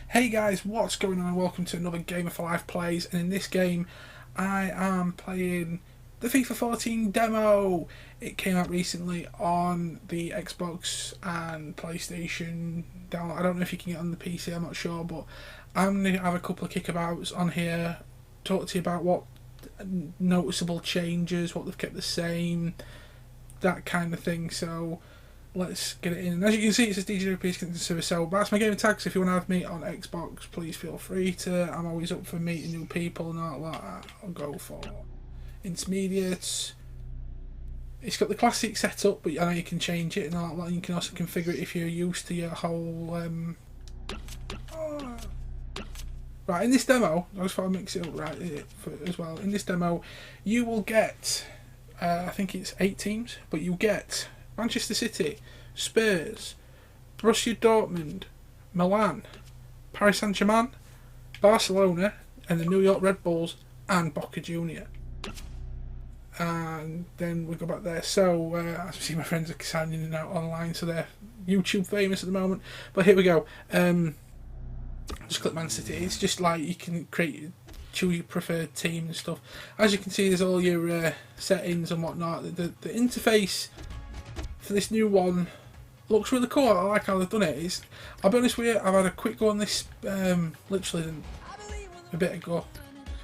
Hey guys, what's going on? Welcome to another Gamer for Life Plays, and in this game I am playing the FIFA 14 demo. It came out recently on the Xbox and PlayStation. I don't know if you can get on the PC, I'm not sure, but I'm going to have a couple of kickabouts on here, talk to you about what noticeable changes, what they've kept the same, that kind of thing. So let's get it in. And as you can see, it says DJ so that's my gamer tag. So if you want to have me on Xbox, please feel free to. I'm always up for meeting new people and all that. I'll go for intermediate. It's got the classic setup, but I know you can change it and all that. You can also configure it if you're used to your whole. Right, in this demo, I just want to mix it up right here as well. In this demo, you will get, I think it's 8 teams, but you get Manchester City, Spurs, Borussia Dortmund, Milan, Paris Saint-Germain, Barcelona, and the New York Red Bulls, and Boca Junior. And then we go back there. So, as we see, my friends are signing in and out online, so they're YouTube famous at the moment. But here we go. Just click Man City. It's just like you can choose your preferred team and stuff. As you can see, there's all your settings and whatnot. The interface for this new one looks really cool. I like how they've done it. I'll be honest with you, I've had a quick go on this literally a bit ago,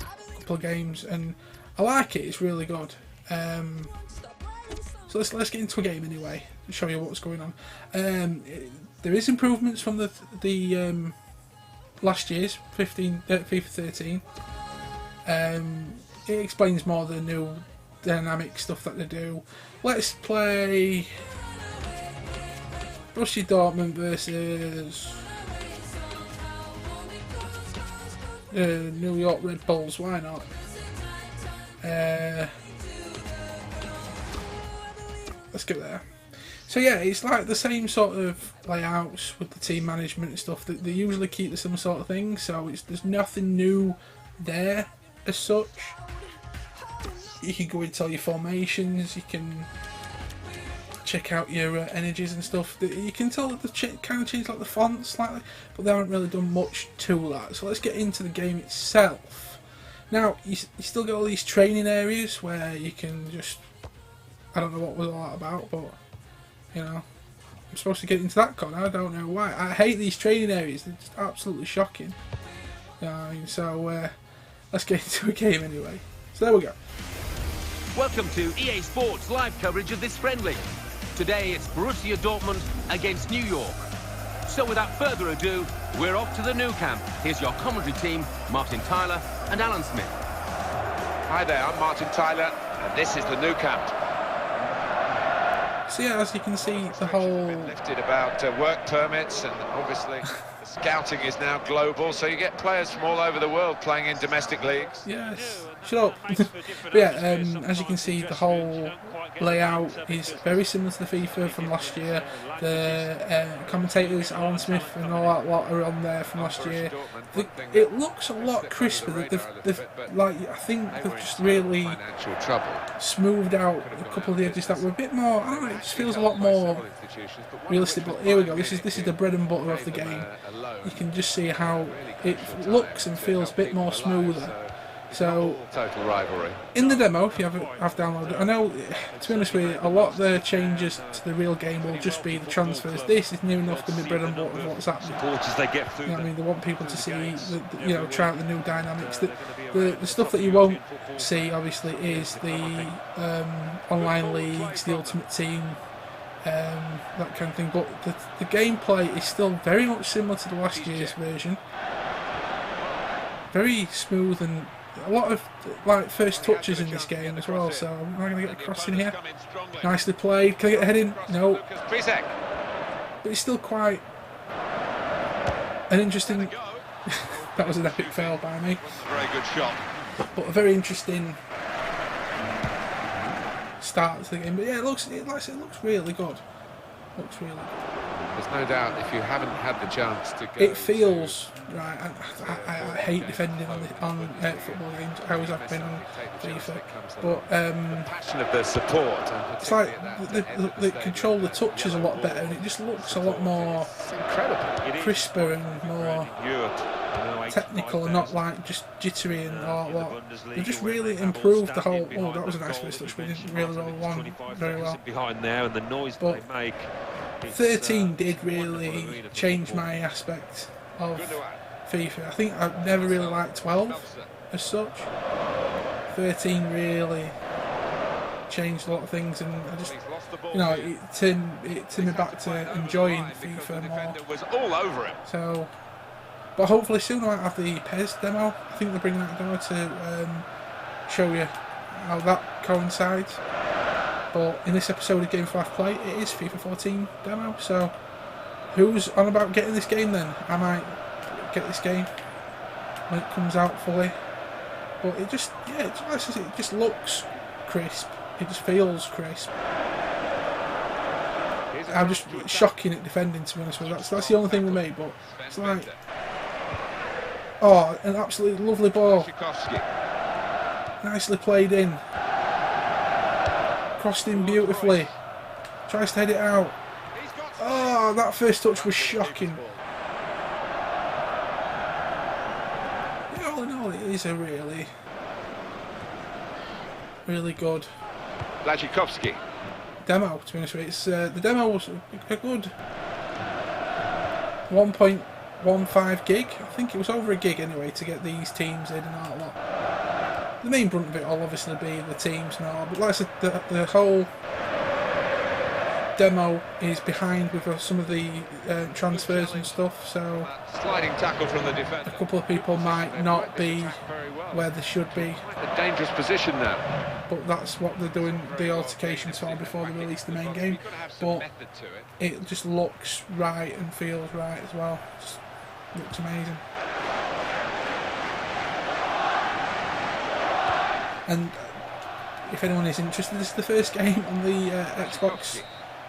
a couple of games, and I like it. It's really good. So let's get into a game anyway to show you what's going on. There is improvements from the last year's FIFA 13. It explains more of the new dynamic stuff that they do. Let's play Borussia Dortmund versus New York Red Bulls. Why not? Let's go there. So yeah, it's like the same sort of layouts with the team management and stuff. They usually keep the same sort of thing, so there's nothing new there as such. You can go into all your formations, you can check out your energies and stuff. You can tell that they've kind of changed like the font slightly, but they haven't really done much to that. So let's get into the game itself. Now, you still get all these training areas where you can just, I don't know what was all that about, but you know, I'm supposed to get into that con. I don't know why. I hate these training areas. They're just absolutely shocking. So let's get into a game anyway. So there we go. Welcome to EA Sports live coverage of this friendly. Today it's Borussia Dortmund against New York. So without further ado, we're off to the new camp. Here's your commentary team, Martin Tyler and Alan Smith. Hi there, I'm Martin Tyler, and this is the new camp. So yeah, as you can see, the whole been lifted about work permits, and obviously the scouting is now global, so you get players from all over the world playing in domestic leagues. Yes, shut up. But yeah, as you can see, the whole layout is very similar to the FIFA from last year. The commentators, Alan Smith and all that lot, are on there from last year. It looks a lot crisper. I think they've just really smoothed out a couple of the edges that were a bit more, I don't know, it just feels a lot more realistic. But here we go, this is the bread and butter of the game. You can just see how it looks and feels a bit more smoother. So, in the demo, if you have downloaded, I know, to be honest with you, a lot of the changes to the real game will just be the transfers. This is near enough going to be bread and butter of what's happening. You know what I mean? They want people to see, try out the new dynamics. The stuff that you won't see, obviously, is the online leagues, the Ultimate Team, that kind of thing. But the gameplay is still very much similar to the last year's version. Very smooth and a lot of like first touches in this game as well. So am I going to get a cross in here? Nicely played. Can I get a head in? No. But it's still quite an interesting. That was an epic fail by me. Very good shot. But a very interesting start to the game. But yeah, it looks really good. Looks really good. There's no doubt if you haven't had the chance to go... It feels... Right, I hate defending on football games. I always have been on FIFA. But the passion of the support. It's like they control the touches a lot better, and it just looks a lot more crisper and more technical, and not like just jittery and all that. They just really improved the whole... Oh, that was a nice first touch. We didn't really roll one very well. Behind there, and the noise they make. 13 did really change my aspect of FIFA. I think I've never really liked 12 as such. 13 really changed a lot of things, and I just, you know, it turned me back to enjoying FIFA more. So, but hopefully soon I might have the PES demo. I think they're bringing that demo to show you how that coincides. But in this episode of Game 5 Play, it is FIFA 14 demo, so who's on about getting this game then? I might get this game when it comes out fully. But it just, yeah, it just looks crisp. It just feels crisp. I'm just shocking at defending, to be honest with you. That's the only thing with me, but it's like... Oh, an absolutely lovely ball. Nicely played in. Crossed in beautifully. Tries to head it out. Oh, that first touch was shocking. All in all, it is a really good demo, to be honest with you. It's, the demo was a good 1.15 gig. I think it was over a gig anyway to get these teams in and all that. The main brunt of it will obviously be the teams and all, but like I said, the whole demo is behind with some of the transfers and stuff, so sliding tackle from the defender. A couple of people might not be where they should be. A dangerous position now. But that's what they're doing the altercations for before they release the main game. But it just looks right and feels right as well. Just looks amazing. And if anyone is interested, this is the first game on the Xbox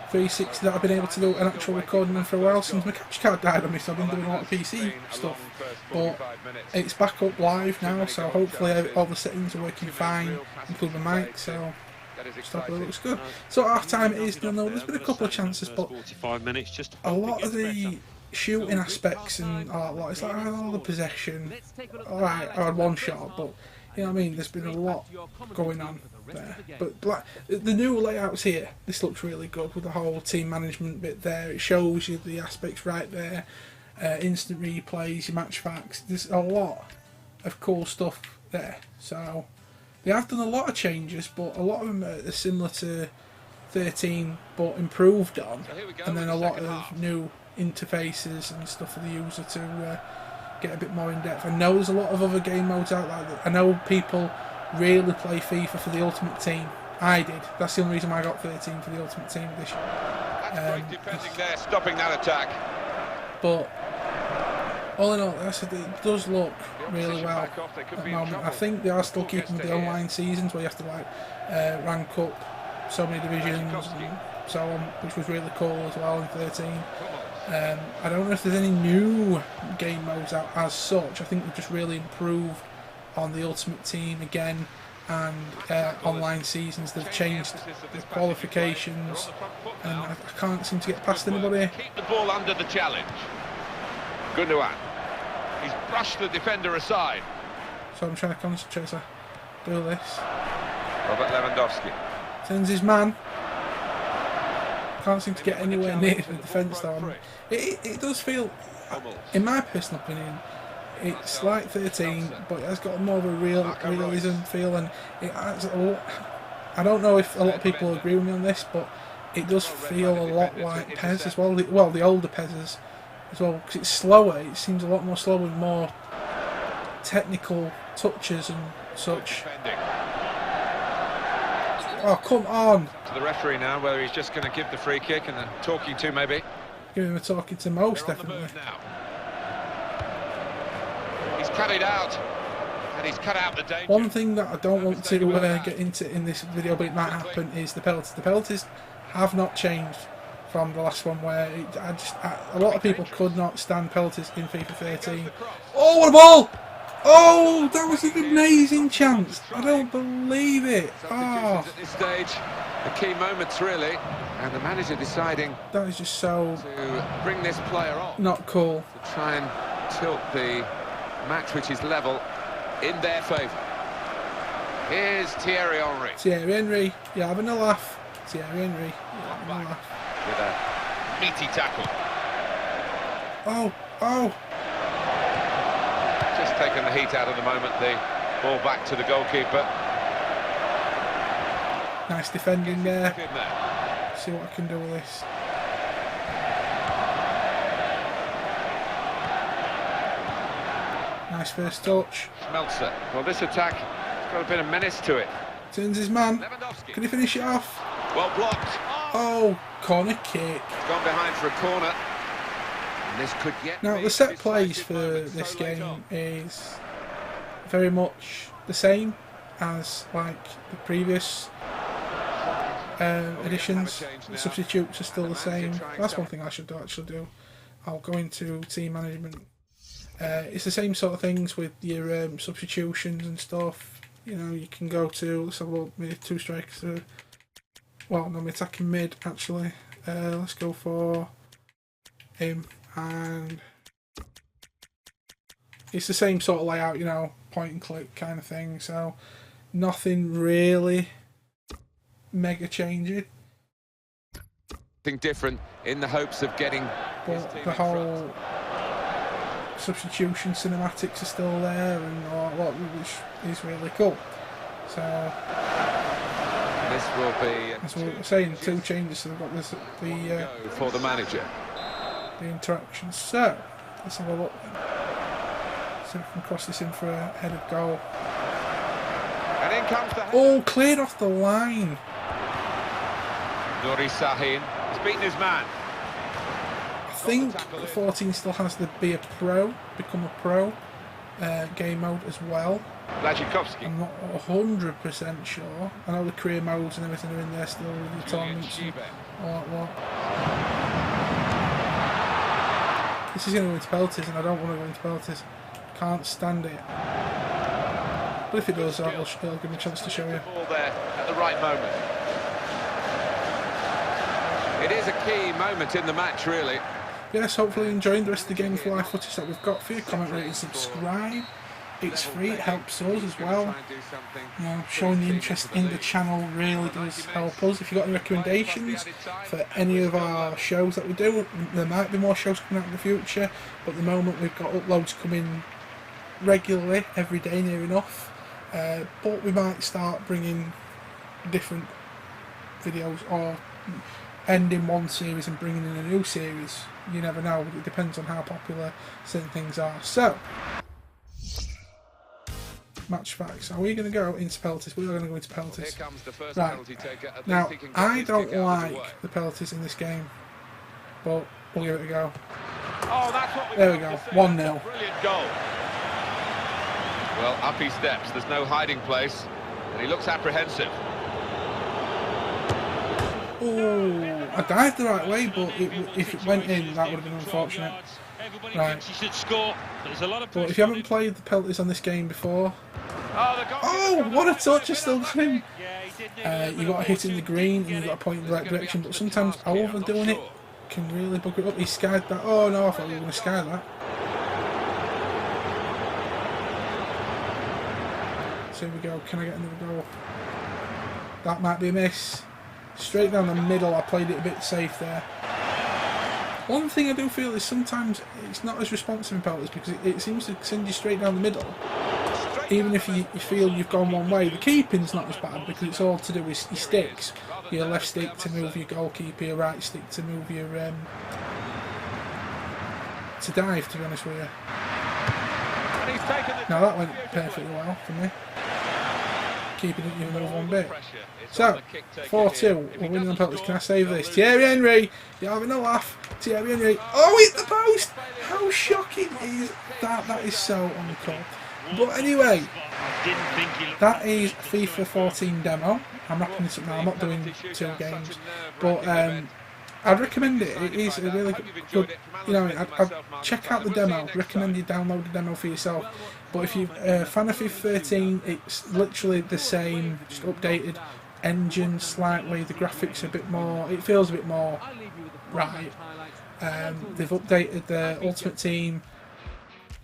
360 that I've been able to do an actual recording on for a while, since my capture card died on me, so I've been doing a lot of PC stuff. But it's back up live now, so hopefully all the settings are working fine, including the mic, so stuff looks good. So at half time it is done though. There's been a couple of chances, but a lot of the shooting aspects and it's like all the possession. Alright, I had one shot, but you know what I mean, there's been a lot going on there. But the new layouts here, this looks really good with the whole team management bit there. It shows you the aspects right there. Instant replays, your match facts. There's a lot of cool stuff there. So they have done a lot of changes, but a lot of them are similar to 13 but improved on. And then a lot of new interfaces and stuff for the user to get a bit more in depth. I know there's a lot of other game modes out there. I know people really play FIFA for the Ultimate Team. I did. That's the only reason why I got 13 for the Ultimate Team edition. Defending there, stopping that attack. But all in all, it does look really well at the moment. I think they are still keeping the online seasons where you have to like rank up so many divisions and so on, which was really cool as well in 13. I don't know if there's any new game modes out as such. I think they've just really improved on the Ultimate Team again, and online seasons. They've changed the qualifications, and I can't seem to get past anybody. Keep the ball under the challenge. Gundogan. He's brushed the defender aside. So I'm trying to concentrate to do this. Robert Lewandowski. Sends his man. Can't seem to get anywhere near the defence though. It does feel, in my personal opinion, it's like 13, but it has got more of a realism feel, and it has a lot. I don't know if a lot of people agree with me on this, but it does feel a lot like PES as well. The older PESs as well, because it's slower. It seems a lot more slow with more technical touches and such. Oh, come on! To the referee now, whether he's just going to give the free kick and then talking to maybe. Give him a talking to most, definitely. He's cut it out, and he's cut out the danger. One thing that I don't want to get into in this video, but it might happen, is the penalties. The penalties have not changed from the last one where a lot of people could not stand penalties in FIFA 13. Oh, what a ball! Oh, that was an amazing chance. I don't believe it. Oh. At this stage, the key moments really, and the manager deciding that is just so to bring this player on. Not cool. To try and tilt the match, which is level, in their favour. Here's Thierry Henry. Thierry Henry, you're having a laugh. Thierry Henry, you're having a laugh. With a meaty tackle. Oh. Just taking the heat out of the moment, the ball back to the goalkeeper. Nice defending there. See what I can do with this. Nice first touch. Schmelzer. Well, this attack has got a bit of menace to it. Turns his man. Can he finish it off? Well blocked. Oh, corner kick. It's gone behind for a corner. And this could get. Now, the set plays for this game is very much the same as like the previous editions. The substitutes are still the same. That's one thing I should actually do. I'll go into team management. It's the same sort of things with your substitutions and stuff. You know, you can go to, let's have a look, maybe 2 strikers. Well, no, I'm attacking mid actually. Let's go for him, and it's the same sort of layout, you know, point and click kind of thing. So nothing really mega changing. Something different in the hopes of getting. But the whole substitution cinematics are still there, and all, which is really cool. So this will be. That's what we're saying. 2 changes. So they've got this for the manager. The interactions. So let's have a look. So we can cross this in for a headed goal. And in comes the. Oh, cleared off the line. Nuri Sahin has beaten his man. I think the 14 still has to be a pro, become a pro game mode as well. Blachikowski. I'm not 100% sure. I know the career modes and everything are in there still with the tournaments and all that lot. This is going to go into penalties, and I don't want to go into penalties. Can't stand it. But if it does, it'll give me a chance to show you. Ball there at the right moment. It is a key moment in the match, really. Yes, hopefully enjoying the rest of the game for live footage that we've got for you. Comment, rate and subscribe. It's free, it helps us as well. You know, showing the interest in the channel really does help us. If you've got any recommendations for any of our shows that we do, there might be more shows coming out in the future, but at the moment we've got uploads coming regularly, every day near enough. But we might start bringing different videos, or ending one series and bringing in a new series. You never know, it depends on how popular certain things are. So, match facts. Are we going to go into penalties? We are going to go into penalties. Here comes the first right. penalty taker. Now, I don't like the penalties in this game, but we'll give it a go. Oh, that's what there we go, 1-0. Brilliant goal. Well, up he steps. There's no hiding place, and he looks apprehensive. Oh, I dived the right way, but if it went in, that would have been unfortunate. Right. But if you haven't played the penalties on this game before, oh, what a touch! I still got him. You got to hit in the green and you got to point in the right direction. But sometimes overdoing it can really bugger it up. He skied that. Oh no, I thought we were going to sky that. So here we go. Can I get another goal? That might be a miss. Straight down the middle. I played it a bit safe there. One thing I do feel is sometimes it's not as responsive in penalties because it seems to send you straight down the middle. Even if you feel you've gone one way, the keeping's not as bad because it's all to do with your sticks. Your left stick to move your goalkeeper, your right stick to move your to dive. To be honest with you. Now that went perfectly well for me. Keeping it, you move one bit. So, 4-2, we're winning on penalties. Can I save this? Thierry Henry, you're having a laugh. Thierry Henry, oh, hit the post! How shocking is that? That is so uncool. But anyway, that is FIFA 14 demo. I'm wrapping this up now. I'm not doing 2 games, but I'd recommend it. It is a really good. You know, I'd check out the demo. Recommend you download the demo for yourself. But if you're a fan of FIFA 13, it's literally the same, just updated engine slightly. The graphics a bit more. It feels a bit more right. They've updated the Ultimate Team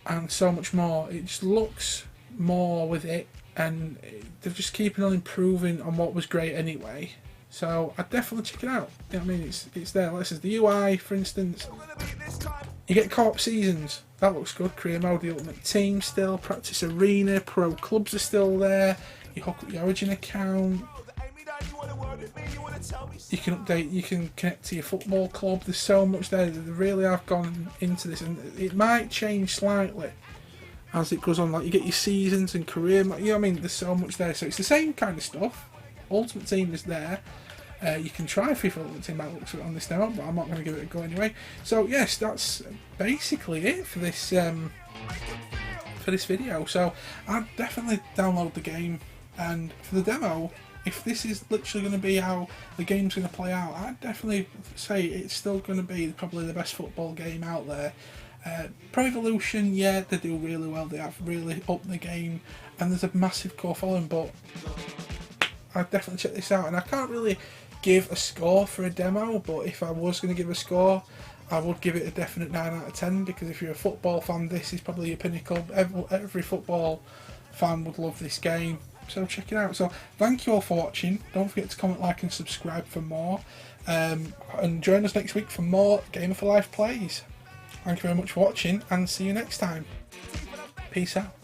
and so much more. It just looks more with it, and they're just keeping on improving on what was great anyway. So I'd definitely check it out. You know what I mean? It's there. This is the UI, for instance. You get co-op seasons. That looks good. Career mode, the Ultimate Team still, Practice Arena, Pro Clubs are still there. You hook up your Origin account. You can update. You can connect to your football club. There's so much there. They really have gone into this, and it might change slightly as it goes on. Like you get your seasons and career. You know what I mean? There's so much there. So it's the same kind of stuff. Ultimate Team is there. You can try FIFA Ultimate Team by the looks of it on this demo, but I'm not going to give it a go anyway. So yes, that's basically it for this video. So I'd definitely download the game, and for the demo, if this is literally going to be how the game's going to play out, I'd definitely say it's still going to be probably the best football game out there. Pro Evolution, yeah, they do really well. They have really upped the game, and there's a massive core following, but I'd definitely check this out. And I can't really give a score for a demo, but if I was going to give a score, I would give it a definite 9 out of 10, because if you're a football fan, this is probably your pinnacle. Every football fan would love this game, so check it out. So thank you all for watching. Don't forget to comment, like and subscribe for more, and join us next week for more Gamer for Life plays. Thank you very much for watching, and see you next time. Peace out.